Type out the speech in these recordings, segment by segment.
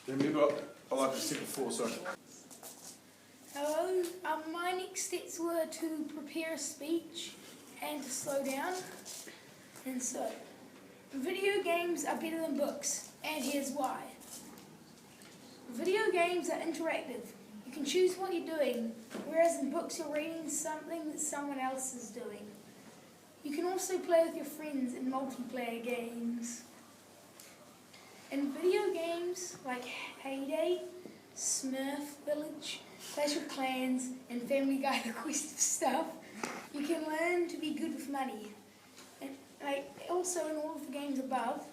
Remember, I like to step before, sorry. Hello, my next steps were to prepare a speech and to slow down. And so, video games are better than books, and here's why. Video games are interactive. You can choose what you're doing, whereas in books you're reading something that someone else is doing. You can also play with your friends in multiplayer games. In video games like Hay Day, Smurf Village, Clash of Clans, and Family Guy The Quest for Stuff, you can learn to be good with money. And also in all of the games above,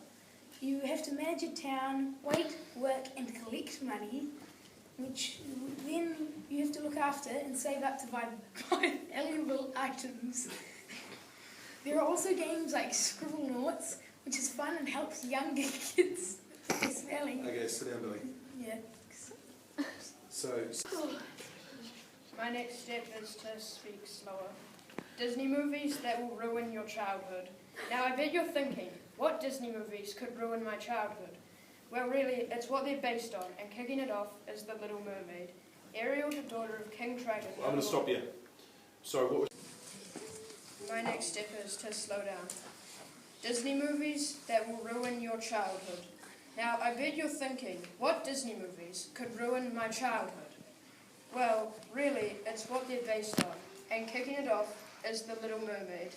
you have to manage a town, wait, work, and collect money, which then you have to look after and save up to buy valuable items. There are also games like Scribblenauts, which is fun and helps younger kids with spelling. Okay, sit down, Billy. Yeah. So, my next step is to speak slower. Disney movies that will ruin your childhood. Now I bet you're thinking, what Disney movies could ruin my childhood? Well really, it's what they're based on, and kicking it off is The Little Mermaid. Ariel, the daughter of King Triton. I'm going to stop you. Sorry, what was... My next step is to slow down. Disney movies that will ruin your childhood. Now, I bet you're thinking, what Disney movies could ruin my childhood? Well, really, it's what they're based on, and kicking it off is The Little Mermaid.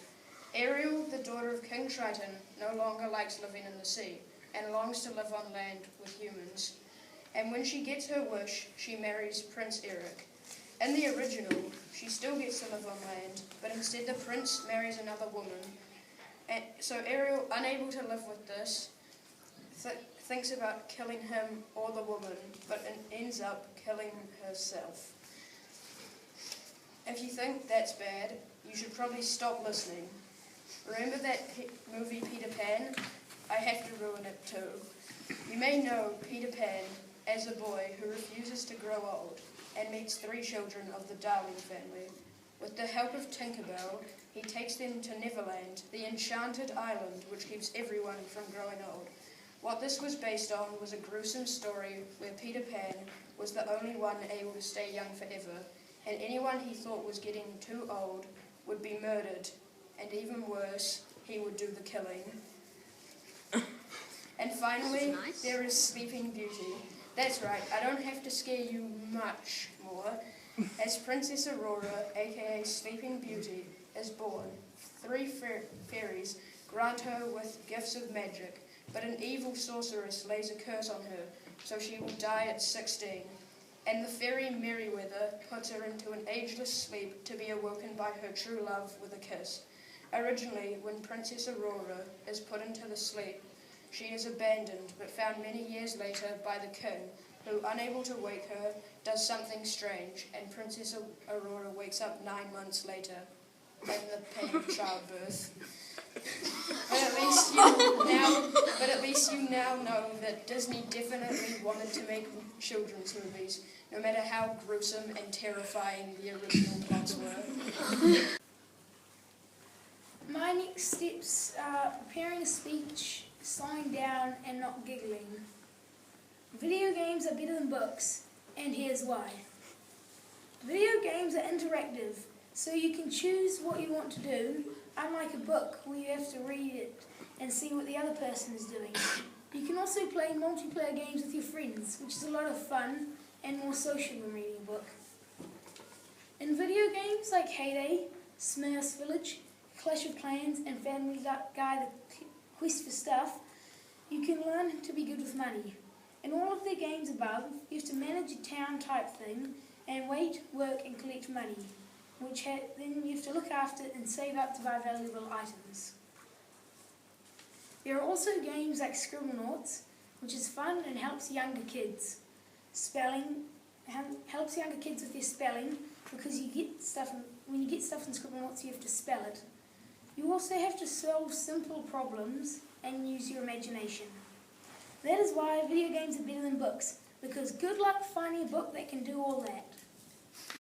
Ariel, the daughter of King Triton, no longer likes living in the sea, and longs to live on land with humans. And when she gets her wish, she marries Prince Eric. In the original, she still gets to live on land, but instead the prince marries another woman. And so Ariel, unable to live with this, thinks about killing him or the woman, but ends up killing herself. If you think that's bad, you should probably stop listening. Remember that movie Peter Pan? I have to ruin it too. You may know Peter Pan as a boy who refuses to grow old and meets 3 children of the Darling family. With the help of Tinkerbell, he takes them to Neverland, the enchanted island which keeps everyone from growing old. What this was based on was a gruesome story where Peter Pan was the only one able to stay young forever, and anyone he thought was getting too old would be murdered, and even worse, he would do the killing. And finally, there is Sleeping Beauty. That's right, I don't have to scare you much more. As Princess Aurora, aka Sleeping Beauty, is born, 3 fairies grant her with gifts of magic, but an evil sorceress lays a curse on her, so she will die at 16. And the fairy Merryweather puts her into an ageless sleep to be awoken by her true love with a kiss. Originally, when Princess Aurora is put into the sleep, she is abandoned, but found many years later by the king, who, unable to wake her, does something strange, and Princess Aurora wakes up 9 months later in the pain of childbirth. But at least you now know that Disney definitely wanted to make children's movies, no matter how gruesome and terrifying the original plots were. My next steps are preparing a speech, slowing down, and not giggling. Video games are better than books, and here's why. Video games are interactive, so you can choose what you want to do, unlike a book where you have to read it and see what the other person is doing. You can also play multiplayer games with your friends, which is a lot of fun and more social than reading a book. In video games like Hay Day, Smurf Village, Clash of Clans, and Family Guy The Quest for Stuff, you can learn to be good with money. In all of the games above, you have to manage a town type thing and wait, work, and collect money, which then you have to look after and save up to buy valuable items. There are also games like Scribblenauts, which is fun and helps younger kids. Helps younger kids with their spelling, because when you get stuff in Scribblenauts you have to spell it. You also have to solve simple problems and use your imagination. That is why video games are better than books, because good luck finding a book that can do all that.